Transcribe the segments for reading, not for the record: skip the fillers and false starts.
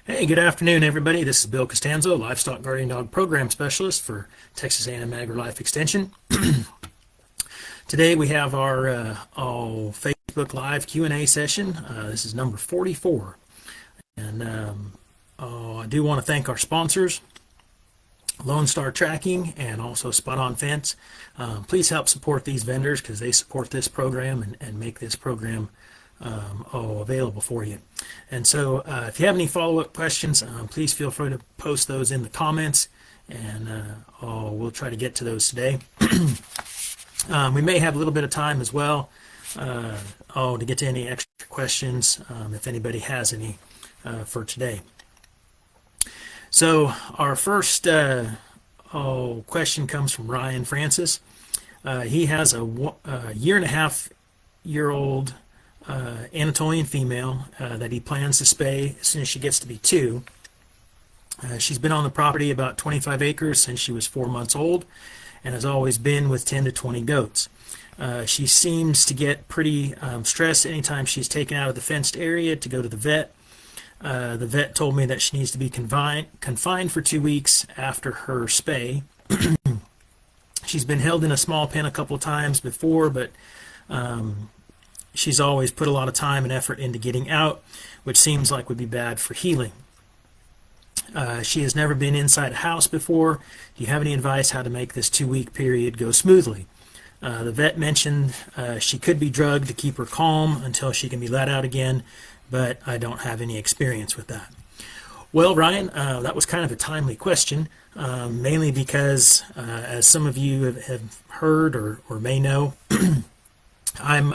Hey, good afternoon, everybody. This is Bill Costanzo, Livestock Guardian Dog Program Specialist for Texas A&M AgriLife Extension. Today we have our Facebook Live Q&A session. This is number 44. And I do want to thank our sponsors, Lone Star Tracking and also Spot On Fence. Please help support these vendors because they support this program and make this program available for you. And so if you have any follow-up questions, please feel free to post those in the comments, and we'll try to get to those today. We may have a little bit of time as well to get to any extra questions if anybody has any for today. So our first question comes from Ryan Francis. He has a year-and-a-half-year-old Anatolian female that he plans to spay as soon as she gets to be 2. She's been on the property about 25 acres since she was 4 months old and has always been with 10 to 20 goats. She seems to get pretty stressed anytime she's taken out of the fenced area to go to the vet. The vet told me that she needs to be confined for 2 weeks after her spay. She's been held in a small pen a couple times before, but she's always put a lot of time and effort into getting out, which seems like would be bad for healing. She has never been inside a house before. Do you have any advice how to make this 2-week period go smoothly? The vet mentioned she could be drugged to keep her calm until she can be let out again, but I don't have any experience with that. Well, Ryan, that was kind of a timely question, mainly because, as some of you have heard or may know, I'm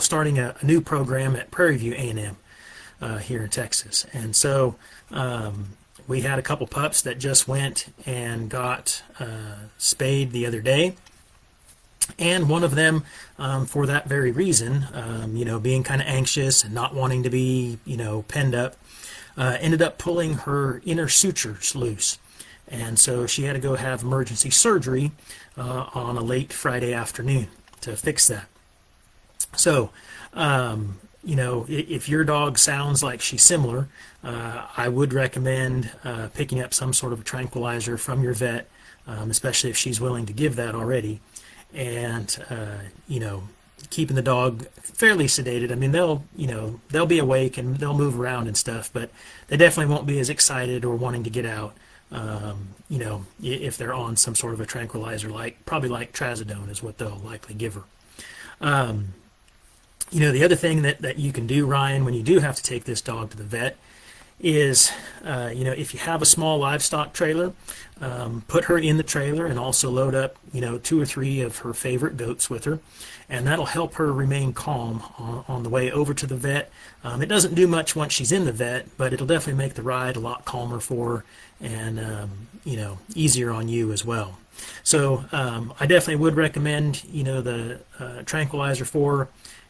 starting a new program at Prairie View A&M here in Texas. And so we had a couple pups that just went and got spayed the other day. And one of them, for that very reason, being kind of anxious and not wanting to be, penned up, ended up pulling her inner sutures loose. And so she had to go have emergency surgery on a late Friday afternoon to fix that. So, if your dog sounds like she's similar, I would recommend picking up some sort of a tranquilizer from your vet, especially if she's willing to give that already, and, keeping the dog fairly sedated. I mean, they'll be awake and they'll move around and stuff, but they definitely won't be as excited or wanting to get out, if they're on some sort of a tranquilizer, probably like trazodone is what they'll likely give her. The other thing that you can do, Ryan, when you do have to take this dog to the vet is, if you have a small livestock trailer, put her in the trailer and also load up, 2 or 3 of her favorite goats with her, and that'll help her remain calm on the way over to the vet. It doesn't do much once she's in the vet, but it'll definitely make the ride a lot calmer for her and, easier on you as well. So I definitely would recommend, the tranquilizer for her.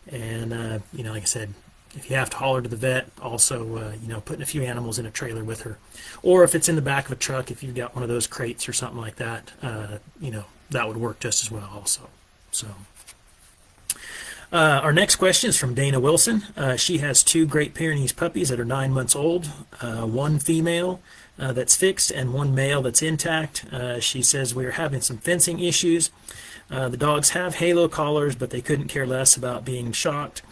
And, like I said, if you have to haul her to the vet, also, putting a few animals in a trailer with her. Or if it's in the back of a truck, if you've got one of those crates or something like that, that would work just as well also. So our next question is from Dana Wilson. She has 2 Great Pyrenees puppies that are 9 months old, 1 female that's fixed and 1 male that's intact. She says we are having some fencing issues. The dogs have halo collars, but they couldn't care less about being shocked.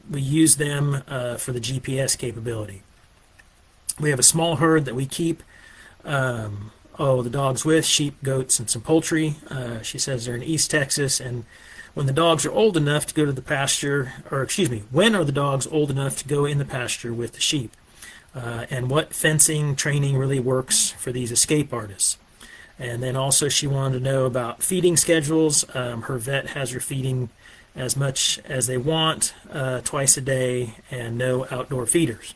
We use them for the GPS capability. We have a small herd that we keep the dogs with, sheep, goats, and some poultry. She says they're in East Texas, and when the dogs are old enough to go to the pasture, when are the dogs old enough to go in the pasture with the sheep? And what fencing training really works for these escape artists? And then also she wanted to know about feeding schedules. Her vet has her feeding as much as they want, twice a day, and no outdoor feeders.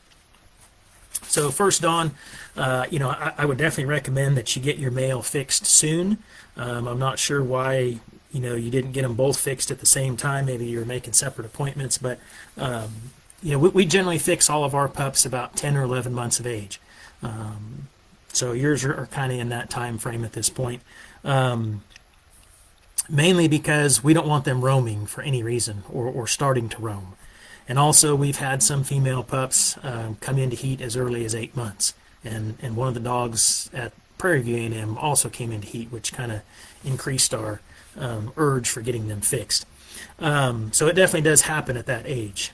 So first, Dawn, I would definitely recommend that you get your male fixed soon. I'm not sure why, you didn't get them both fixed at the same time. Maybe you're making separate appointments, but, we generally fix all of our pups about 10 or 11 months of age. So yours are kind of in that time frame at this point. Mainly because we don't want them roaming for any reason or starting to roam. And also, we've had some female pups come into heat as early as 8 months. And one of the dogs at Prairie View A&M also came into heat, which kind of increased our urge for getting them fixed. So it definitely does happen at that age.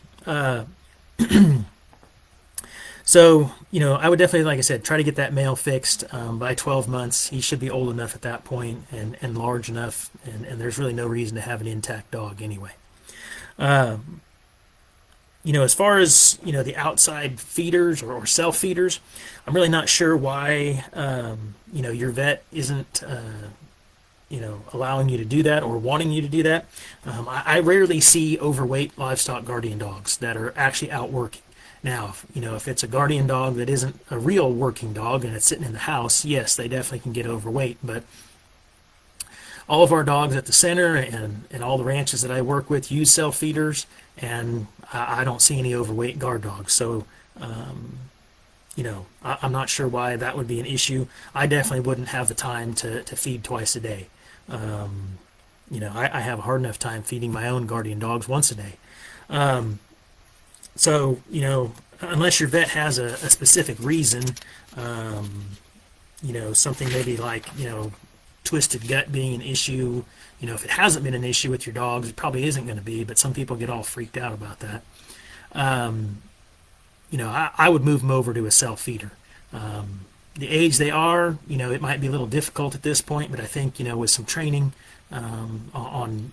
So, I would definitely, like I said, try to get that male fixed by 12 months. He should be old enough at that point and large enough, and there's really no reason to have an intact dog anyway. As far as, the outside feeders or self-feeders, I'm really not sure why, your vet isn't, allowing you to do that or wanting you to do that. I rarely see overweight livestock guardian dogs that are actually out working. Now, if it's a guardian dog that isn't a real working dog and it's sitting in the house, yes, they definitely can get overweight. But all of our dogs at the center and all the ranches that I work with use self-feeders, and I don't see any overweight guard dogs. So, I'm not sure why that would be an issue. I definitely wouldn't have the time to feed twice a day. I have a hard enough time feeding my own guardian dogs once a day. So, unless your vet has a specific reason, something maybe like, twisted gut being an issue, if it hasn't been an issue with your dogs, it probably isn't going to be, but some people get all freaked out about that. I would move them over to a self-feeder. The age they are, it might be a little difficult at this point, but I think, with some training on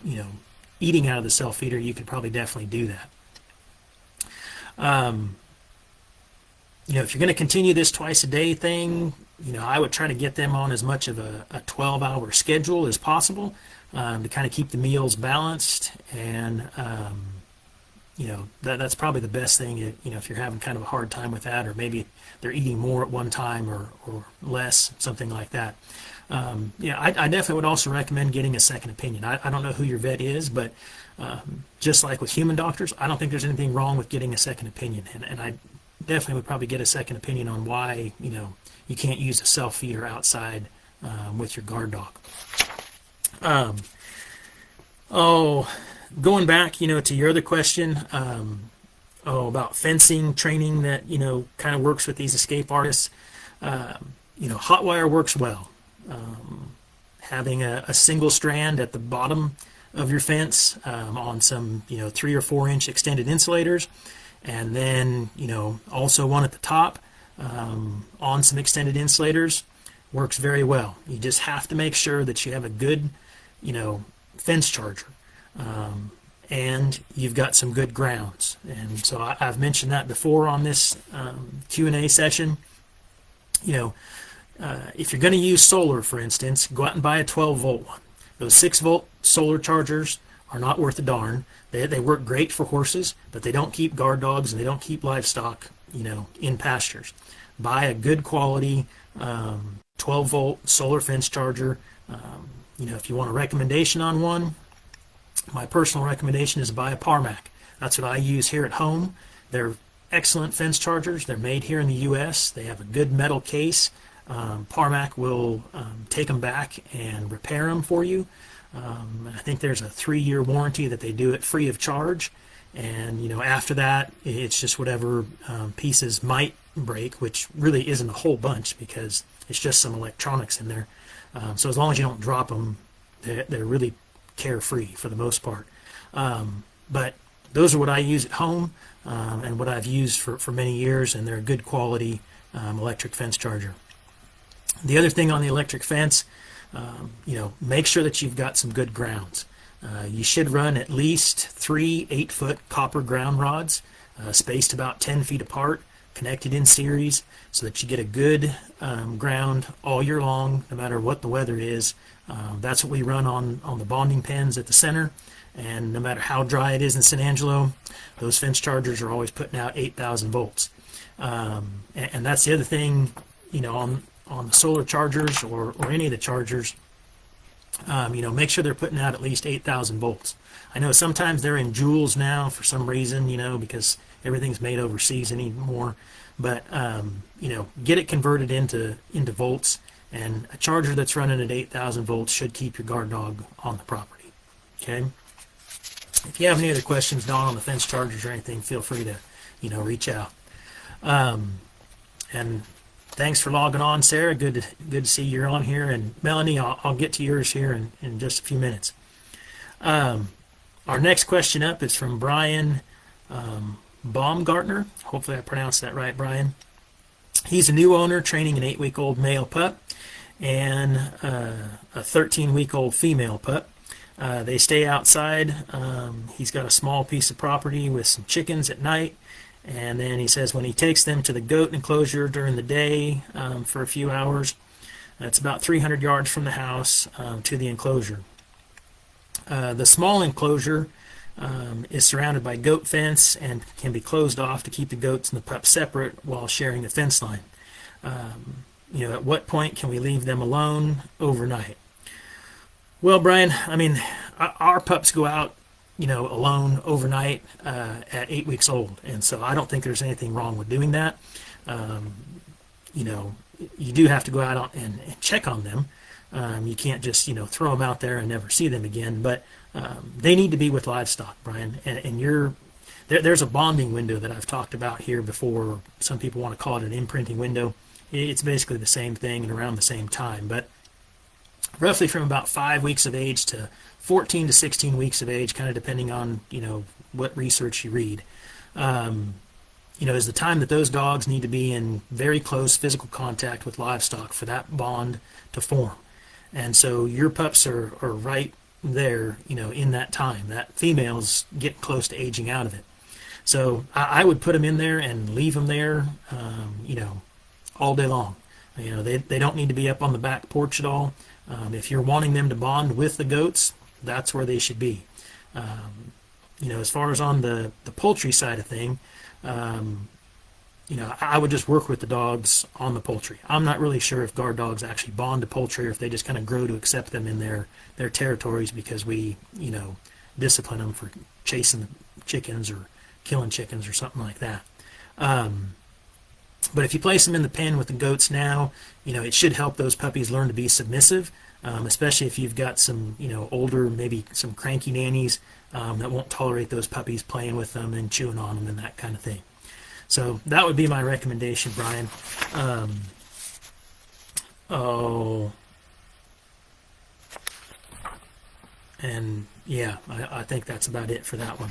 eating out of the self-feeder, you could probably definitely do that. If you're going to continue this twice a day thing, I would try to get them on as much of a 12-hour schedule as possible to kind of keep the meals balanced. And, that's probably the best thing, if you're having kind of a hard time with that, or maybe they're eating more at one time or less, something like that. I definitely would also recommend getting a second opinion. I don't know who your vet is, but just like with human doctors, I don't think there's anything wrong with getting a second opinion. And I definitely would probably get a second opinion on why, you can't use a self-feeder outside with your guard dog. Going back, to your other question, about fencing training that, kind of works with these escape artists. Hot wire works well. Having a single strand at the bottom of your fence on some 3 or 4 inch extended insulators, and then also one at the top on some extended insulators works very well. You just have to make sure that you have a good fence charger, and you've got some good grounds. And so I've mentioned that before on this Q&A session. If you're going to use solar, for instance, go out and buy a 12-volt one. Those 6-volt solar chargers are not worth a darn. They work great for horses, but they don't keep guard dogs and they don't keep livestock, in pastures. Buy a good quality 12-volt solar fence charger. If you want a recommendation on one, my personal recommendation is to buy a Parmac. That's what I use here at home. They're excellent fence chargers. They're made here in the U.S. They have a good metal case. Parmac will take them back and repair them for you. I think there's a 3-year warranty that they do it free of charge. And, after that, it's just whatever pieces might break, which really isn't a whole bunch because it's just some electronics in there. So as long as you don't drop them, they're really carefree for the most part. But those are what I use at home and what I've used for many years, and they're a good quality electric fence charger. The other thing on the electric fence, make sure that you've got some good grounds. You should run at least 3 8-foot copper ground rods, spaced about 10 feet apart, connected in series, so that you get a good ground all year long, no matter what the weather is. That's what we run on the bonding pens at the center, and no matter how dry it is in San Angelo, those fence chargers are always putting out 8,000 volts. And that's the other thing, on the solar chargers or any of the chargers, make sure they're putting out at least 8,000 volts. I know sometimes they're in joules now for some reason, because everything's made overseas anymore. But, get it converted into volts, and a charger that's running at 8,000 volts should keep your guard dog on the property. Okay? if you have any other questions, Don, on the fence chargers or anything, feel free to, reach out. And thanks for logging on, Sarah. Good to see you're on here. And Melanie, I'll get to yours here in just a few minutes. Our next question up is from Brian Baumgartner. Hopefully I pronounced that right, Brian. He's a new owner training an 8-week-old male pup and a 13-week-old female pup. They stay outside. He's got a small piece of property with some chickens at night. And then he says when he takes them to the goat enclosure during the day for a few hours, it's about 300 yards from the house to the enclosure. The small enclosure is surrounded by goat fence and can be closed off to keep the goats and the pups separate while sharing the fence line. At what point can we leave them alone overnight? Well, Brian, I mean, our pups go out, alone overnight at 8 weeks old, and so I don't think there's anything wrong with doing that. You do have to go out and check on them. You can't just, throw them out there and never see them again, but they need to be with livestock, Brian, and there's a bonding window that I've talked about here before. Some people want to call it an imprinting window. It's basically the same thing and around the same time, but roughly from about 5 weeks of age to 14 to 16 weeks of age, kind of depending on, what research you read, is the time that those dogs need to be in very close physical contact with livestock for that bond to form. And so your pups are right there, in that time. That female's getting close to aging out of it. So I would put them in there and leave them there, all day long. They don't need to be up on the back porch at all. If you're wanting them to bond with the goats, that's where they should be. As far as on the poultry side of thing, I would just work with the dogs on the poultry. I'm not really sure if guard dogs actually bond to poultry or if they just kind of grow to accept them in their territories because we, discipline them for chasing chickens or killing chickens or something like that. But if you place them in the pen with the goats now, it should help those puppies learn to be submissive, especially if you've got some, older, maybe some cranky nannies that won't tolerate those puppies playing with them and chewing on them and that kind of thing. So that would be my recommendation, Brian. And yeah, I think that's about it for that one.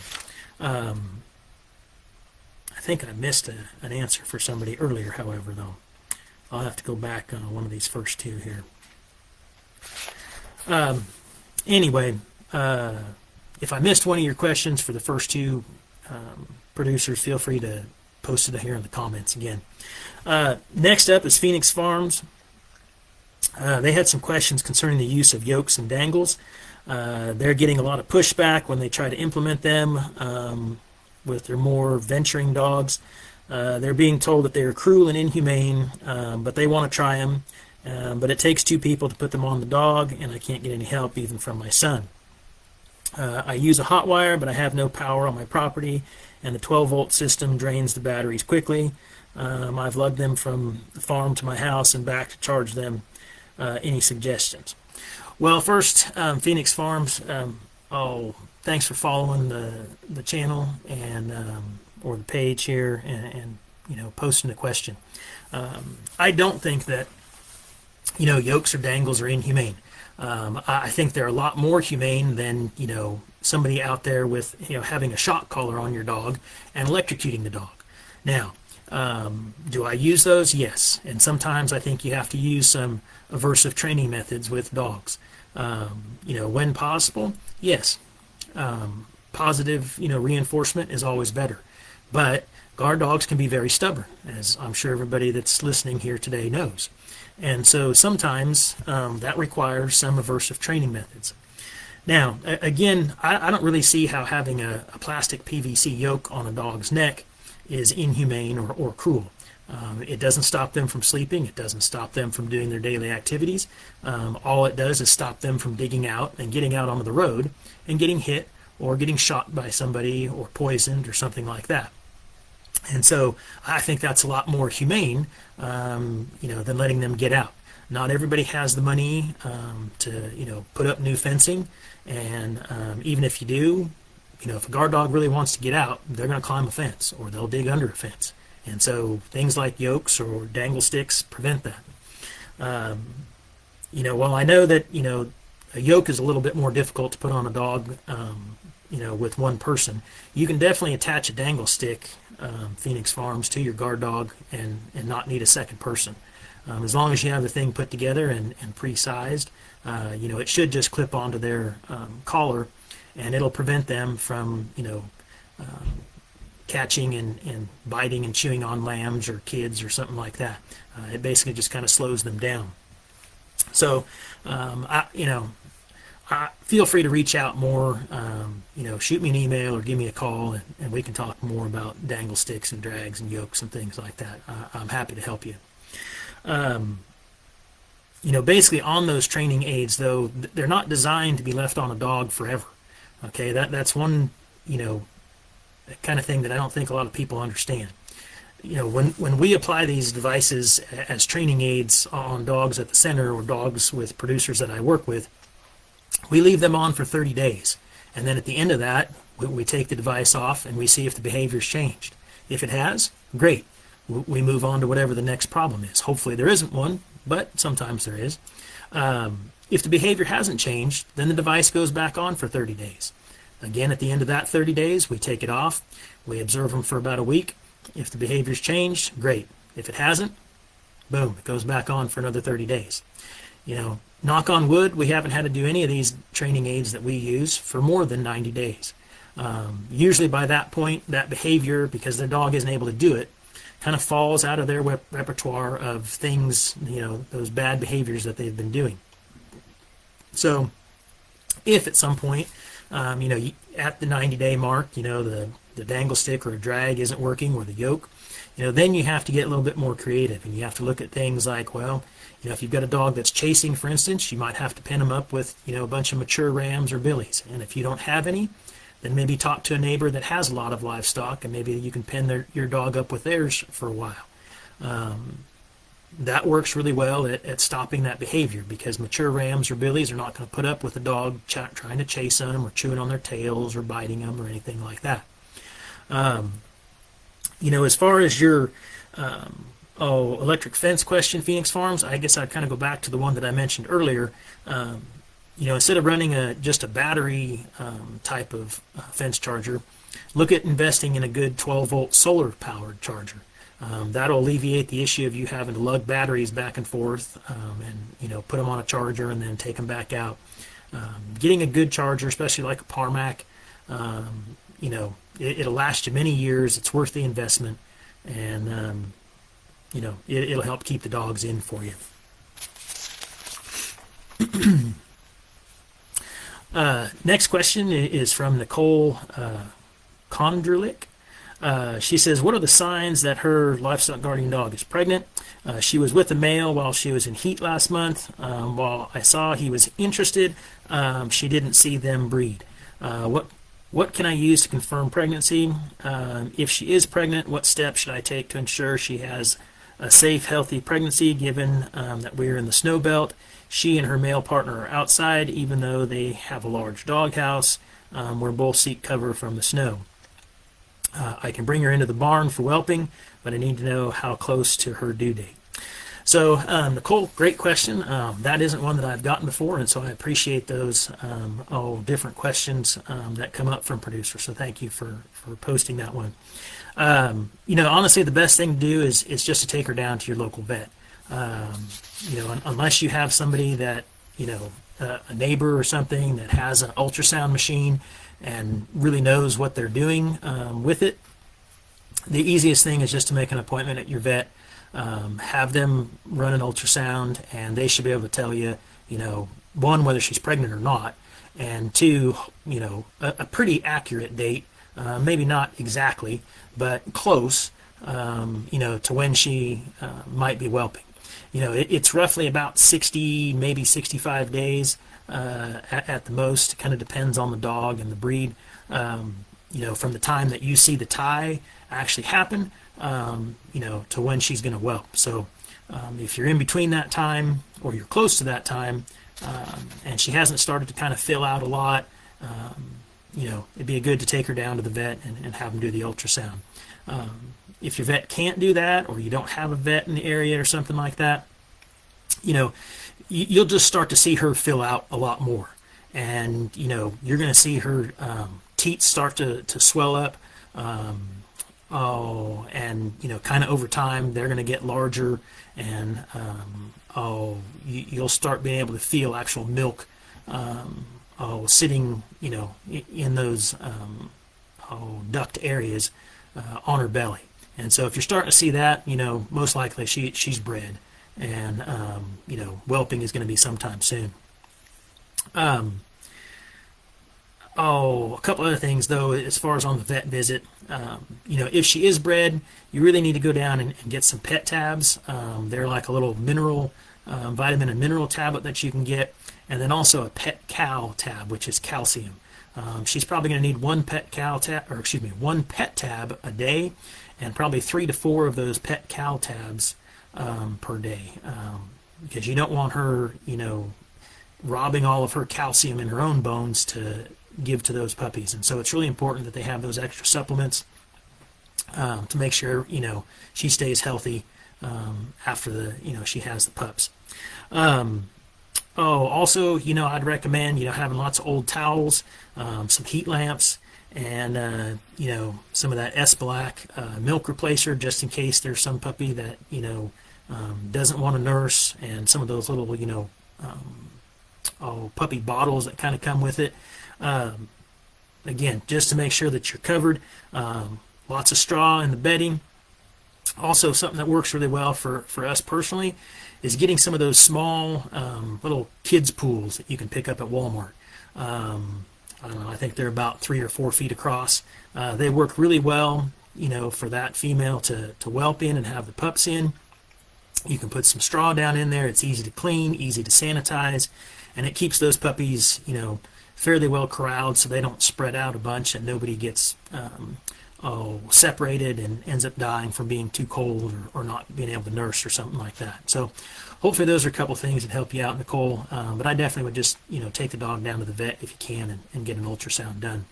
I think I missed an answer for somebody earlier, however, though. I'll have to go back on one of these first two here. Anyway, if I missed one of your questions for the first two producers, feel free to post it here in the comments again. Next up is Phoenix Farms. They had some questions concerning the use of yokes and dangles. They're getting a lot of pushback when they try to implement them with their more venturing dogs. They're being told that they are cruel and inhumane, but they want to try them. But it takes two people to put them on the dog, and I can't get any help even from my son. I use a hot wire, but I have no power on my property, and the 12-volt system drains the batteries quickly. I've lugged them from the farm to my house and back to charge them. Any suggestions? Well, first, Phoenix Farms, thanks for following the channel and or the page here and posting the question. I don't think that yokes or dangles are inhumane. I think they're a lot more humane than somebody out there with having a shock collar on your dog and electrocuting the dog. Now, do I use those? Yes, and sometimes I think you have to use some aversive training methods with dogs. When possible, yes. Positive reinforcement is always better, but guard dogs can be very stubborn, as I'm sure everybody that's listening here today knows. And so sometimes that requires some aversive training methods. Now, again, I don't really see how having a plastic PVC yoke on a dog's neck is inhumane or cruel. It doesn't stop them from sleeping. It doesn't stop them from doing their daily activities. All it does is stop them from digging out and getting out onto the road and getting hit or getting shot by somebody or poisoned or something like that. And so I think that's a lot more humane, than letting them get out. Not everybody has the money to, put up new fencing, and even if you do, if a guard dog really wants to get out, they're going to climb a fence or they'll dig under a fence. And so things like yokes or dangle sticks prevent that. While I know that, a yoke is a little bit more difficult to put on a dog, with one person, you can definitely attach a dangle stick, Phoenix Farms, to your guard dog and not need a second person. As long as you have the thing put together and pre-sized, it should just clip onto their collar, and it'll prevent them from, catching and biting and chewing on lambs or kids or something like that. It basically just kind of slows them down. So, feel free to reach out more. Shoot me an email or give me a call, and we can talk more about dangle sticks and drags and yokes and things like that. I'm happy to help you. Basically on those training aids, though, they're not designed to be left on a dog forever. Okay, that's one, kind of thing that I don't think a lot of people understand. When we apply these devices as training aids on dogs at the center or dogs with producers that I work with, we leave them on for 30 days. And then at the end of that, we take the device off and we see if the behavior's changed. If it has, great. We move on to whatever the next problem is. Hopefully there isn't one, but sometimes there is. If the behavior hasn't changed, then the device goes back on for 30 days. Again, at the end of that 30 days, we take it off. We observe them for about a week. If the behavior's changed, great. If it hasn't, boom, it goes back on for another 30 days. Knock on wood, we haven't had to do any of these training aids that we use for more than 90 days. Usually by that point, that behavior, because the dog isn't able to do it, kind of falls out of their repertoire of things, those bad behaviors that they've been doing. So if at some point, at the 90-day mark, the dangle stick or a drag isn't working, or the yoke, then you have to get a little bit more creative, and you have to look at things like, well, if you've got a dog that's chasing, for instance, you might have to pin them up with, a bunch of mature rams or billies. And if you don't have any, then maybe talk to a neighbor that has a lot of livestock, and maybe you can pin your dog up with theirs for a while. That works really well at stopping that behavior, because mature rams or billies are not going to put up with a dog trying to chase them or chewing on their tails or biting them or anything like that. As far as your electric fence question, Phoenix Farms, I guess I'd kind of go back to the one that I mentioned earlier. Instead of running just a battery type of fence charger, look at investing in a good 12-volt solar-powered charger. That'll alleviate the issue of you having to lug batteries back and forth and put them on a charger and then take them back out. Getting a good charger, especially like a Parmac, it'll last you many years. It's worth the investment, and it'll help keep the dogs in for you. Next question is from Nicole Kondrulik. She says, what are the signs that her livestock guardian dog is pregnant? She was with a male while she was in heat last month. While I saw he was interested, she didn't see them breed. What can I use to confirm pregnancy? If she is pregnant, what steps should I take to ensure she has a safe, healthy pregnancy, given that we're in the snow belt? She and her male partner are outside, even though they have a large doghouse. Where both seek cover from the snow. I can bring her into the barn for whelping, but I need to know how close to her due date. So, Nicole, great question. That isn't one that I've gotten before, and so I appreciate those different questions that come up from producers. So thank you for posting that one. Honestly, the best thing to do is just to take her down to your local vet. Unless you have somebody that, a neighbor or something that has an ultrasound machine and really knows what they're doing with it, the easiest thing is just to make an appointment at your vet, have them run an ultrasound, and they should be able to tell you, one, whether she's pregnant or not, and two, a pretty accurate date, maybe not exactly, but close, to when she might be whelping. It's roughly about 60, maybe 65 days at the most. It kind of depends on the dog and the breed. From the time that you see the tie actually happen, to when she's going to whelp. So if you're in between that time, or you're close to that time, and she hasn't started to kind of fill out a lot, it'd be good to take her down to the vet and have them do the ultrasound. If your vet can't do that, or you don't have a vet in the area or something like that, you'll just start to see her fill out a lot more. And, you're going to see her teats start to swell up. And, kind of over time, they're going to get larger. And, you'll start being able to feel actual milk sitting, in those duct areas on her belly. And so if you're starting to see that, most likely she's bred. And, whelping is going to be sometime soon. A couple other things, though, as far as on the vet visit. If she is bred, you really need to go down and get some pet tabs. They're like a little vitamin and mineral tablet that you can get. And then also a pet cow tab, which is calcium. She's probably going to need one pet tab a day, and probably 3 to 4 of those pet cow tabs per day, because you don't want her, robbing all of her calcium in her own bones to give to those puppies. And so it's really important that they have those extra supplements to make sure, she stays healthy after she has the pups. Also, I'd recommend, having lots of old towels, some heat lamps, and, some of that S-Black milk replacer, just in case there's some puppy that, doesn't want to nurse, and some of those little, puppy bottles that kind of come with it. Again, just to make sure that you're covered. Lots of straw in the bedding. Also, something that works really well for us personally is getting some of those small little kids pools that you can pick up at Walmart. I don't know, I think they're about 3 or 4 feet across. They work really well, for that female to whelp in and have the pups in. You can put some straw down in there. It's easy to clean, easy to sanitize, and it keeps those puppies, fairly well corralled so they don't spread out a bunch and nobody gets separated and ends up dying from being too cold or not being able to nurse or something like that. So hopefully those are a couple things that help you out, Nicole. But I definitely would just, take the dog down to the vet if you can and get an ultrasound done.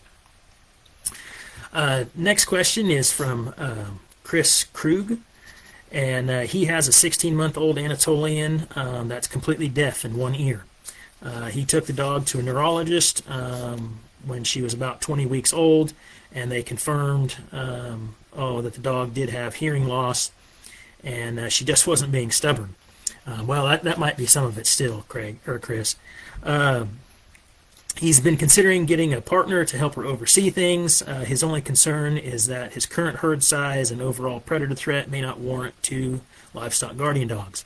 Next question is from Chris Krug. And he has a 16-month-old Anatolian that's completely deaf in one ear. He took the dog to a neurologist when she was about 20 weeks old, and they confirmed that the dog did have hearing loss, and she just wasn't being stubborn. Well, that might be some of it still, Chris. He's been considering getting a partner to help her oversee things. His only concern is that his current herd size and overall predator threat may not warrant 2 livestock guardian dogs.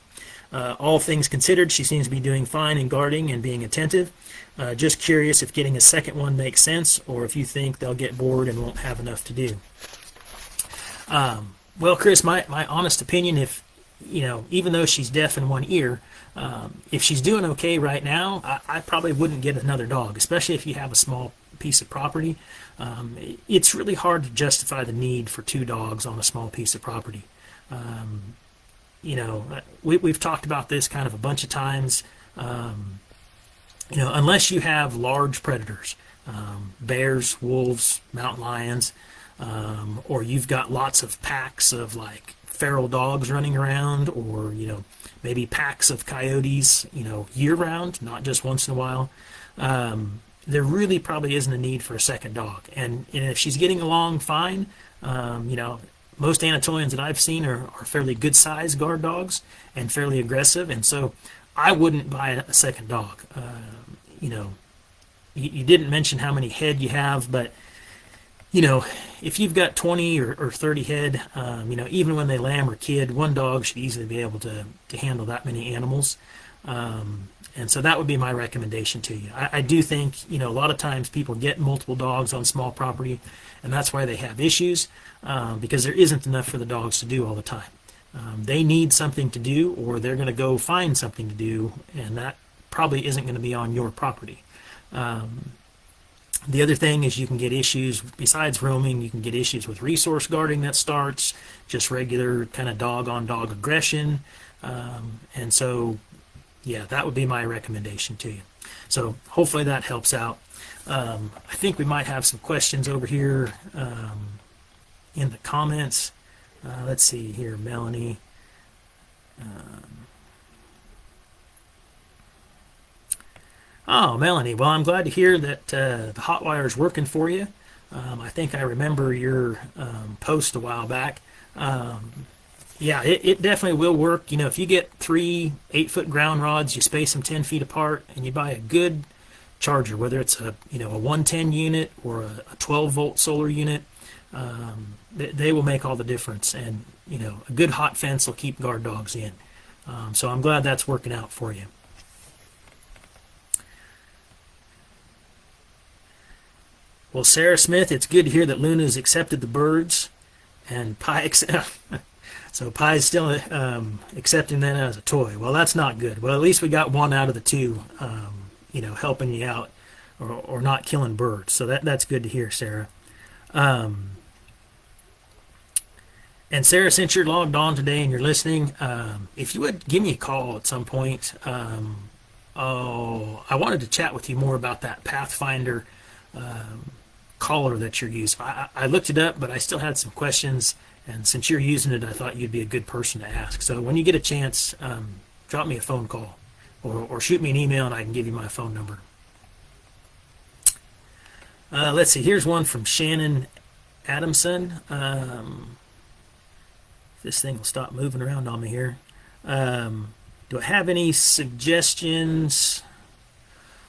All things considered, she seems to be doing fine in guarding and being attentive. Just curious if getting a second one makes sense, or if you think they'll get bored and won't have enough to do. Well, Chris, my honest opinion, if even though she's deaf in one ear, if she's doing okay right now, I probably wouldn't get another dog, especially if you have a small piece of property. It's really hard to justify the need for 2 dogs on a small piece of property. We've talked about this kind of a bunch of times. Unless you have large predators, bears, wolves, mountain lions, or you've got lots of packs of like feral dogs running around, or maybe packs of coyotes year round, not just once in a while, there really probably isn't a need for a second dog. And if she's getting along fine, most Anatolians that I've seen are fairly good sized guard dogs and fairly aggressive, and so I wouldn't buy a second dog. You didn't mention how many head you have, but if you've got 20 or 30 head, even when they lamb or kid, one dog should easily be able to handle that many animals. And so that would be my recommendation to you. I do think, a lot of times people get multiple dogs on small property, and that's why they have issues, because there isn't enough for the dogs to do all the time. They need something to do, or they're going to go find something to do, and that probably isn't going to be on your property. The other thing is you can get issues, besides roaming, you can get issues with resource guarding that starts, just regular kind of dog-on-dog aggression. And so, yeah, that would be my recommendation to you. So hopefully that helps out. I think we might have some questions over here in the comments. Let's see here, Melanie. Oh, Melanie, well, I'm glad to hear that the hot wire is working for you. I think I remember your post a while back. Yeah, it definitely will work. You know, if you get 3 8-foot ground rods, you space them 10 feet apart, and you buy a good charger, whether it's a 110 unit or a 12-volt solar unit, they will make all the difference. And a good hot fence will keep guard dogs in. So I'm glad that's working out for you. Well, Sarah Smith, it's good to hear that Luna's accepted the birds, and Pi so Pi is still accepting that as a toy. Well, that's not good. Well, at least we got one out of the two, helping you out or not killing birds. So that's good to hear, Sarah. And Sarah, since you're logged on today and you're listening, if you would give me a call at some point. I wanted to chat with you more about that Pathfinder collar that you're using. I looked it up, but I still had some questions, and since you're using it, I thought you'd be a good person to ask. So when you get a chance, drop me a phone call or shoot me an email, and I can give you my phone number. Let's see. Here's one from Shannon Adamson. This thing will stop moving around on me here. Do I have any suggestions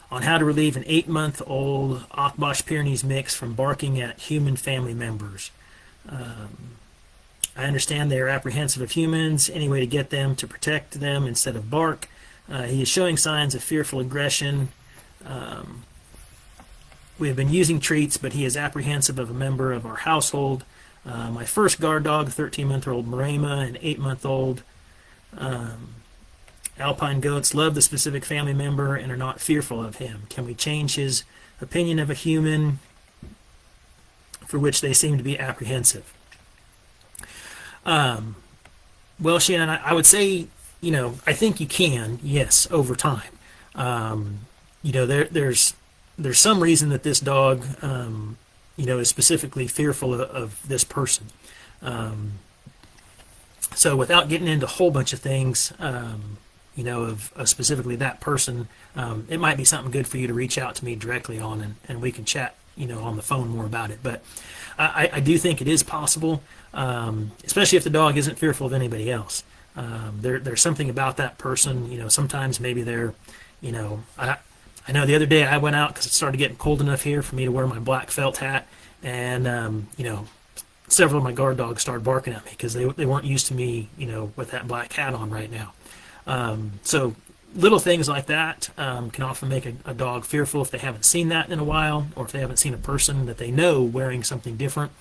on how to relieve an 8-month-old Akbash Pyrenees mix from barking at human family members? I understand they are apprehensive of humans. Any way to get them to protect them instead of bark? He is showing signs of fearful aggression. We have been using treats, but he is apprehensive of a member of our household. My first guard dog, 13-month-old Marema, and 8-month-old Alpine goats love the specific family member and are not fearful of him. Can we change his opinion of a human for which they seem to be apprehensive? Well, Shannon, I would say, I think you can, yes, over time. There's some reason that this dog, is specifically fearful of this person. So without getting into a whole bunch of things, of specifically that person, it might be something good for you to reach out to me directly on, and we can chat, on the phone more about it. But I do think it is possible, especially if the dog isn't fearful of anybody else. There's something about that person, sometimes maybe they're, I know the other day I went out because it started getting cold enough here for me to wear my black felt hat, and, several of my guard dogs started barking at me because they weren't used to me, with that black hat on right now. So little things like that can often make a dog fearful if they haven't seen that in a while, or if they haven't seen a person that they know wearing something different,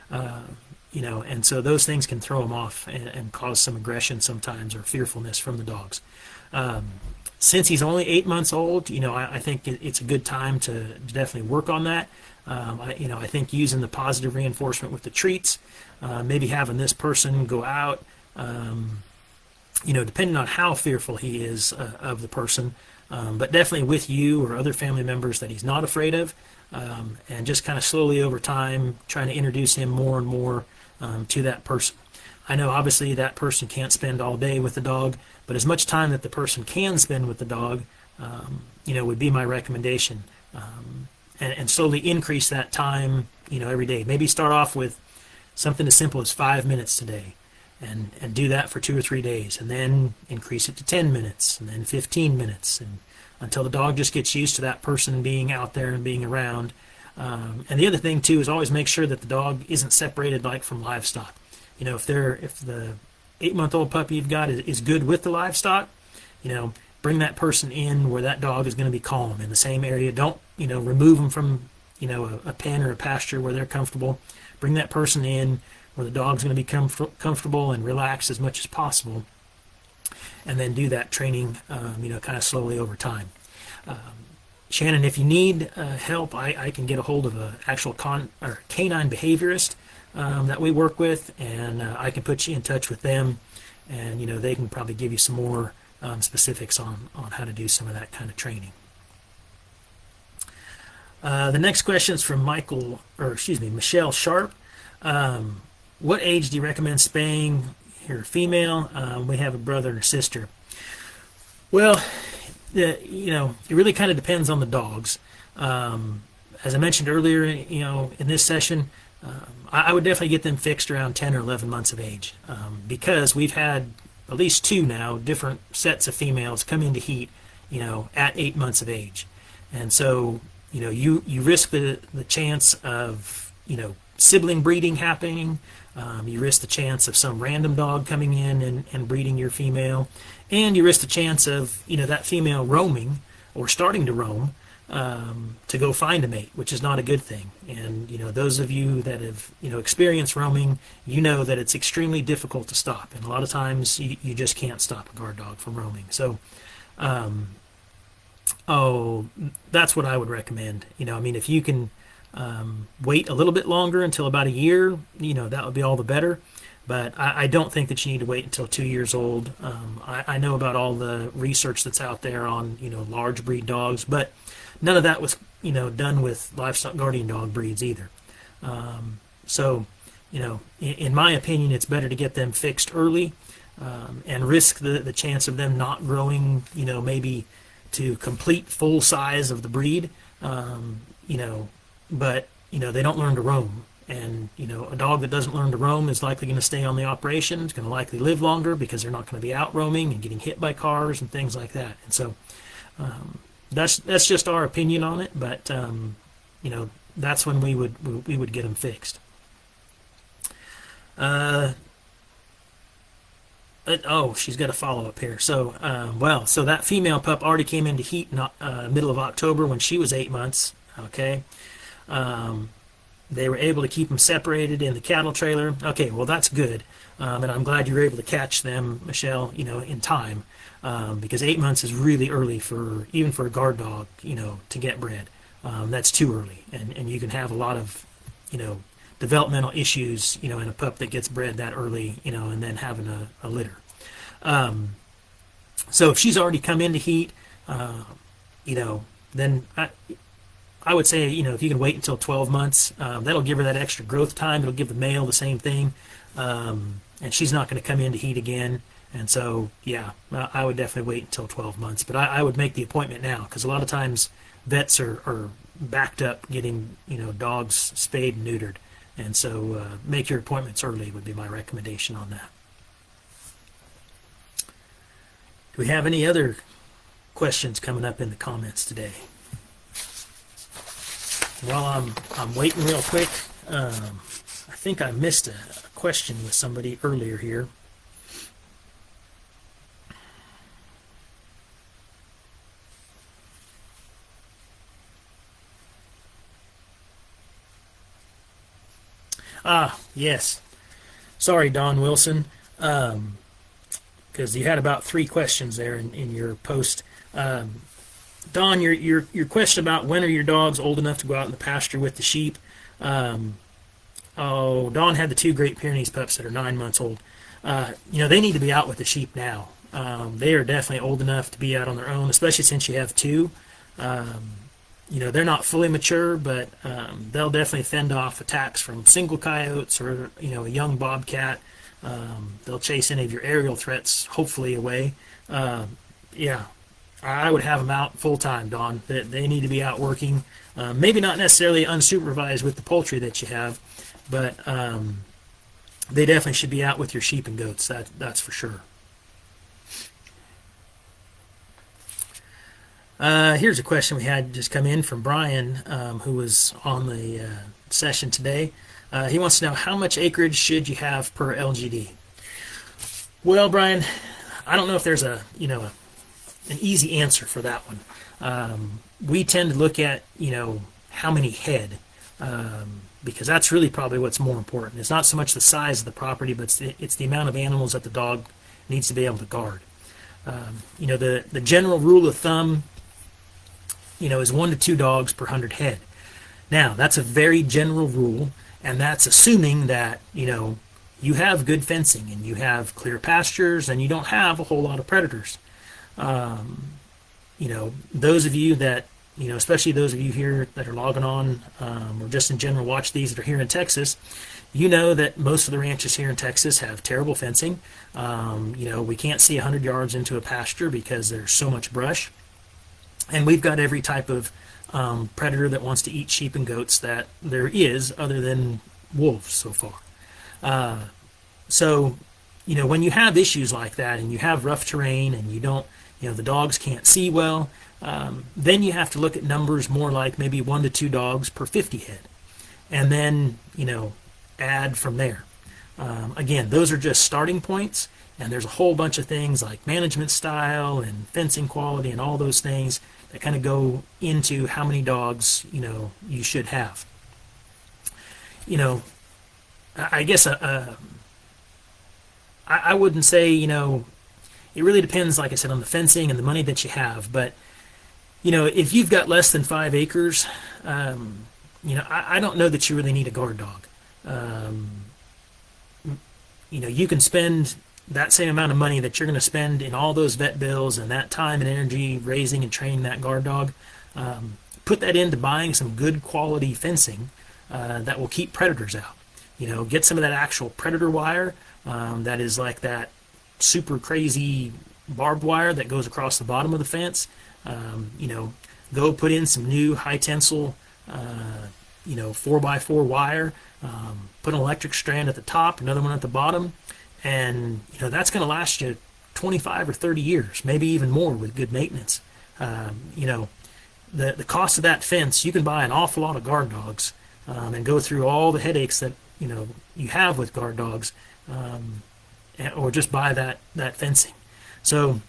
and so those things can throw them off and cause some aggression sometimes, or fearfulness from the dogs. Since he's only 8 months old, I think it's a good time to definitely work on that. I think using the positive reinforcement with the treats, maybe having this person go out, depending on how fearful he is of the person, but definitely with you or other family members that he's not afraid of, and just kind of slowly over time trying to introduce him more and more to that person. I know obviously that person can't spend all day with the dog, but as much time that the person can spend with the dog, would be my recommendation. And slowly increase that time, every day. Maybe start off with something as simple as 5 minutes today, and do that for 2 or 3 days, and then increase it to 10 minutes, and then 15 minutes, and until the dog just gets used to that person being out there and being around. And the other thing too is always make sure that the dog isn't separated like from livestock. If the 8-month-old puppy you've got is good with the livestock, bring that person in where that dog is going to be calm in the same area. Don't remove them from a pen or a pasture where they're comfortable. Bring that person in where the dog's going to be comfortable and relaxed as much as possible, and then do that training kind of slowly over time. Shannon, if you need help, I can get a hold of an actual canine behaviorist that we work with, and I can put you in touch with them, and they can probably give you some more specifics on how to do some of that kind of training. The next question is from Michelle Sharp. What age do you recommend spaying your female? We have a brother and a sister. Well, it really kind of depends on the dogs. As I mentioned earlier, in this session, I would definitely get them fixed around 10 or 11 months of age, because we've had at least two now different sets of females come into heat, at 8 months of age, and so you risk the chance of sibling breeding happening. You risk the chance of some random dog coming in and breeding your female, and you risk the chance of that female roaming or starting to roam to go find a mate, which is not a good thing. And those of you that have experienced roaming, that it's extremely difficult to stop, and a lot of times you just can't stop a guard dog from roaming. So that's what I would recommend. If you can wait a little bit longer until about a year, that would be all the better. But I don't think that you need to wait until 2 years old. I know about all the research that's out there on large breed dogs, but none of that was done with livestock guardian dog breeds either. So in my opinion, it's better to get them fixed early, and risk the chance of them not growing maybe to complete full size of the breed, but they don't learn to roam. And a dog that doesn't learn to roam is likely going to stay on the operation. It's going to likely live longer because they're not going to be out roaming and getting hit by cars and things like that. And so that's just our opinion on it. But that's when we would get them fixed. She's got a follow-up here. So so that female pup already came into heat in middle of October when she was 8 months. Okay. They were able to keep them separated in the cattle trailer. Okay, well, that's good. And I'm glad you were able to catch them, Michelle, in time, because 8 months is really early even for a guard dog, to get bred. That's too early, and you can have a lot of, developmental issues, in a pup that gets bred that early, and then having a litter. So if she's already come into heat, then I would say, if you can wait until 12 months, that'll give her that extra growth time. It'll give the male the same thing, and she's not going to come into heat again. And so, yeah, I would definitely wait until 12 months. But I would make the appointment now, because a lot of times vets are backed up getting, dogs spayed and neutered. And so make your appointments early would be my recommendation on that. Do we have any other questions coming up in the comments today? While I'm waiting real quick, I think I missed a question with somebody earlier here. Yes. Sorry, Don Wilson, because you had about 3 questions there in your post. Don, your question about when are your dogs old enough to go out in the pasture with the sheep? Don had the 2 Great Pyrenees pups that are 9 months old. They need to be out with the sheep now. They are definitely old enough to be out on their own, especially since you have 2. They're not fully mature, but they'll definitely fend off attacks from single coyotes or a young bobcat. They'll chase any of your aerial threats hopefully away. I would have them out full time, Don. They need to be out working. Maybe not necessarily unsupervised with the poultry that you have, but they definitely should be out with your sheep and goats. That's for sure. Here's a question we had just come in from Brian, who was on the session today. He wants to know, how much acreage should you have per LGD? Well, Brian, I don't know if there's an easy answer for that one. We tend to look at how many head, because that's really probably what's more important. It's not so much the size of the property, but it's the amount of animals that the dog needs to be able to guard. The general rule of thumb is 1 to 2 dogs per 100 head. Now, that's a very general rule, and that's assuming that you have good fencing and you have clear pastures and you don't have a whole lot of predators. You know, those of you that, you know, especially those of you here that are logging on, or just in general watch these that are here in Texas, you know that most of the ranches here in Texas have terrible fencing. You know, we can't see 100 yards into a pasture because there's so much brush. And we've got every type of predator that wants to eat sheep and goats that there is, other than wolves so far. So, you know, when you have issues like that and you have rough terrain and you don't, you know, the dogs can't see well, then you have to look at numbers more like maybe 1 to 2 dogs per 50 head. And then, you know, add from there. Again, those are just starting points, and there's a whole bunch of things like management style and fencing quality and all those things that kind of go into how many dogs, you know, you should have. You know, I guess I wouldn't say, you know, it really depends, like I said, on the fencing and the money that you have. But, you know, if you've got less than 5 acres, you know, I don't know that you really need a guard dog. You know, you can spend that same amount of money that you're going to spend in all those vet bills and that time and energy raising and training that guard dog, put that into buying some good quality fencing that will keep predators out. You know, get some of that actual predator wire that is like that super crazy barbed wire that goes across the bottom of the fence. You know, go put in some new high tensile, you know, 4x4 wire. Put an electric strand at the top, another one at the bottom, and you know that's going to last you 25 or 30 years, maybe even more with good maintenance. You know, the cost of that fence, you can buy an awful lot of guard dogs and go through all the headaches that, you know, you have with guard dogs, or just buy that fencing. So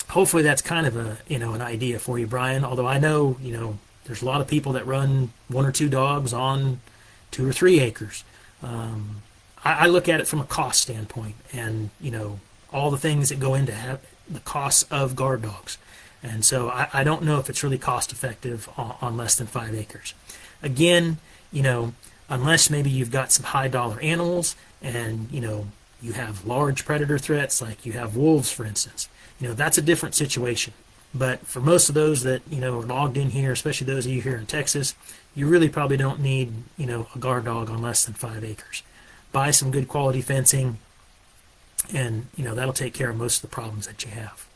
hopefully that's kind of a, you know, an idea for you, Brian. Although I know, you know, there's a lot of people that run 1 or 2 dogs on 2 or 3 acres. I look at it from a cost standpoint, and you know, all the things that go into the costs of guard dogs. And so I don't know if it's really cost effective on less than 5 acres. Again, you know, unless maybe you've got some high dollar animals and, you know, you have large predator threats, like you have wolves, for instance. You know, that's a different situation. But for most of those that, you know, are logged in here, especially those of you here in Texas, you really probably don't need, you know, a guard dog on less than 5 acres. Buy some good quality fencing, and, you know, that'll take care of most of the problems that you have.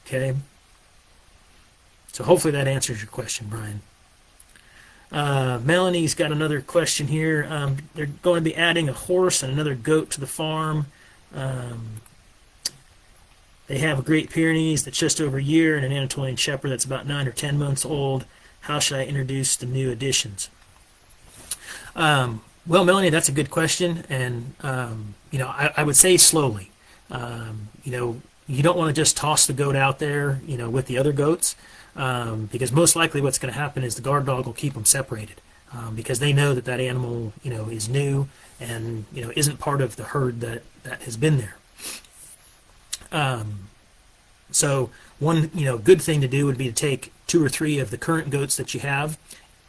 Okay? So hopefully that answers your question, Brian. Melanie's got another question here. They're going to be adding a horse and another goat to the farm. They have a Great Pyrenees that's just over a year and an Anatolian Shepherd that's about 9 or 10 months old. How should I introduce the new additions? Well, Melanie, that's a good question, and you know, I would say slowly. You know, you don't want to just toss the goat out there, you know, with the other goats, because most likely what's going to happen is the guard dog will keep them separated, because they know that that animal, you know, is new and, you know, isn't part of the herd that has been there. So one, you know, good thing to do would be to take 2 or 3 of the current goats that you have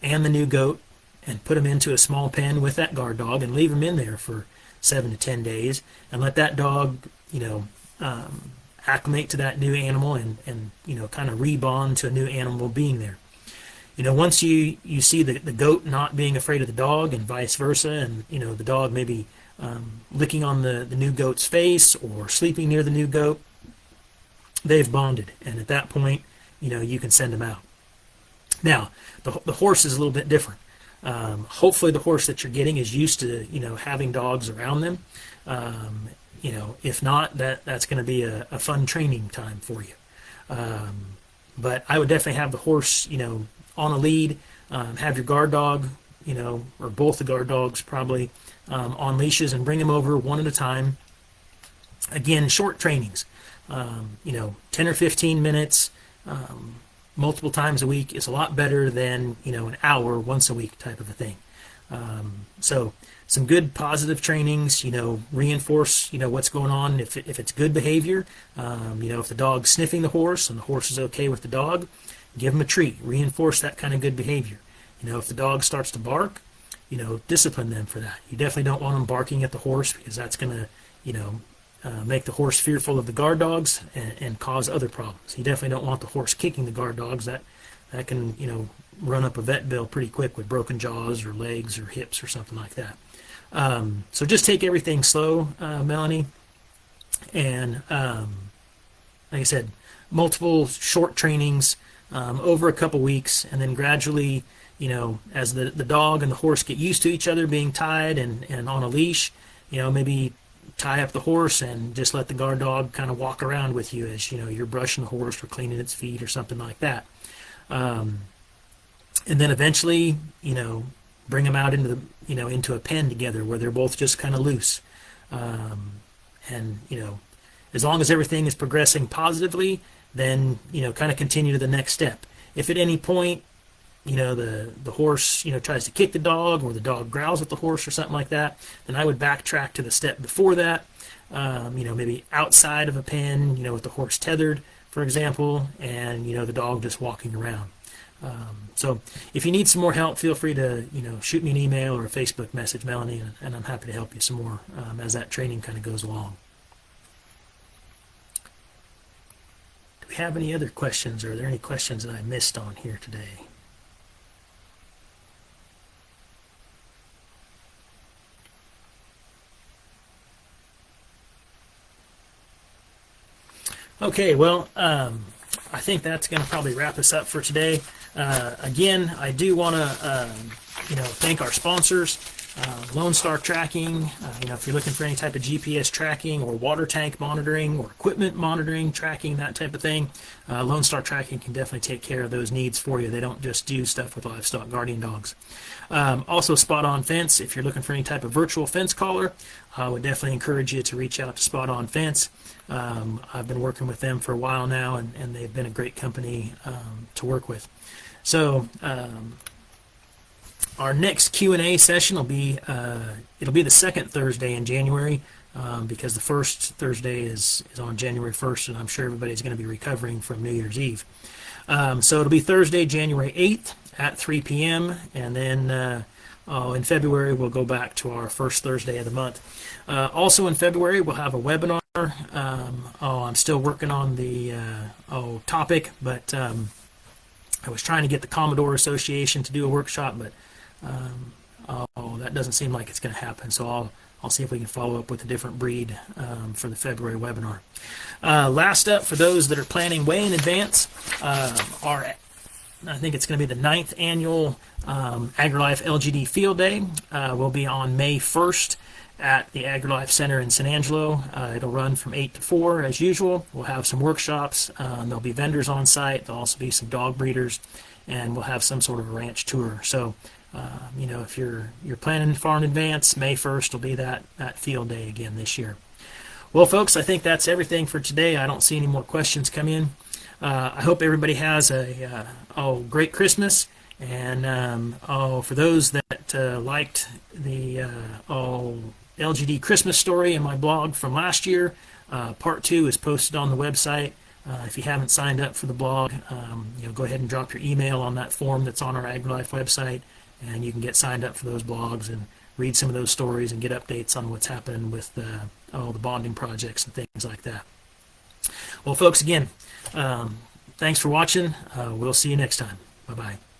and the new goat and put them into a small pen with that guard dog and leave them in there for 7 to 10 days and let that dog, you know, acclimate to that new animal and you know, kind of rebond to a new animal being there. You know, once you see the goat not being afraid of the dog and vice versa, and, you know, the dog maybe licking on the new goat's face or sleeping near the new goat, they've bonded, and at that point, you know, you can send them out. Now, the horse is a little bit different. Hopefully the horse that you're getting is used to, you know, having dogs around them. You know, if not, that's going to be a fun training time for you. But I would definitely have the horse, you know, on a lead, have your guard dog, you know, or both the guard dogs probably, on leashes, and bring them over one at a time. Again, short trainings, you know, 10 or 15 minutes, multiple times a week is a lot better than, you know, an hour once a week type of a thing. So some good positive trainings, you know, reinforce, you know, what's going on. If it's good behavior, you know, if the dog's sniffing the horse and the horse is okay with the dog, give them a treat. Reinforce that kind of good behavior. You know, if the dog starts to bark, you know, discipline them for that. You definitely don't want them barking at the horse, because that's going to, you know, make the horse fearful of the guard dogs and cause other problems. You definitely don't want the horse kicking the guard dogs. That can, run up a vet bill pretty quick with broken jaws or legs or hips or something like that. So just take everything slow, Melanie. And like I said, multiple short trainings over a couple weeks, and then gradually, as the dog and the horse get used to each other being tied and on a leash, maybe tie up the horse and just let the guard dog kind of walk around with you as you're brushing the horse or cleaning its feet or something like that. And then eventually, bring them out into into a pen together where they're both just kind of loose. And as long as everything is progressing positively, then kind of continue to the next step. If at any point the horse tries to kick the dog, or the dog growls at the horse or something like that, then I would backtrack to the step before that. Maybe outside of a pen, with the horse tethered, for example, and the dog just walking around. So if you need some more help, feel free to shoot me an email or a Facebook message, Melanie, and I'm happy to help you some more as that training kind of goes along. Do we have any other questions, or are there any questions that I missed on here today? Okay, well, I think that's going to probably wrap us up for today. Again, I do want to, thank our sponsors, Lone Star Tracking. If you're looking for any type of GPS tracking or water tank monitoring or equipment monitoring, tracking, that type of thing, Lone Star Tracking can definitely take care of those needs for you. They don't just do stuff with livestock guardian dogs. Also, Spot On Fence. If you're looking for any type of virtual fence caller, I would definitely encourage you to reach out to Spot On Fence. I've been working with them for a while now, and they've been a great company to work with. So our next Q&A session will be it'll be the second Thursday in January, because the first Thursday is on January 1st, and I'm sure everybody's going to be recovering from New Year's Eve. So it'll be Thursday, January 8th at 3 p.m. and then in February we'll go back to our first Thursday of the month. Also in February we'll have a webinar. I'm still working on the topic, but I was trying to get the Commodore Association to do a workshop, but that doesn't seem like it's going to happen. So I'll see if we can follow up with a different breed for the February webinar. Last up, for those that are planning way in advance, I think it's going to be the 9th annual AgriLife LGD Field Day. Will be on May 1st at the AgriLife Center in San Angelo. It'll run from 8 to 4 as usual. We'll have some workshops. There'll be vendors on site. There'll also be some dog breeders, and we'll have some sort of a ranch tour. So, if you're planning far in advance, May 1st will be that field day again this year. Well, folks, I think that's everything for today. I don't see any more questions come in. I hope everybody has a great Christmas. And for those that liked the LGD Christmas story in my blog from last year, part 2 is posted on the website. If you haven't signed up for the blog, go ahead and drop your email on that form that's on our AgriLife website, and you can get signed up for those blogs and read some of those stories and get updates on what's happening with the bonding projects and things like that. Well, folks, again, thanks for watching. We'll see you next time. Bye-bye.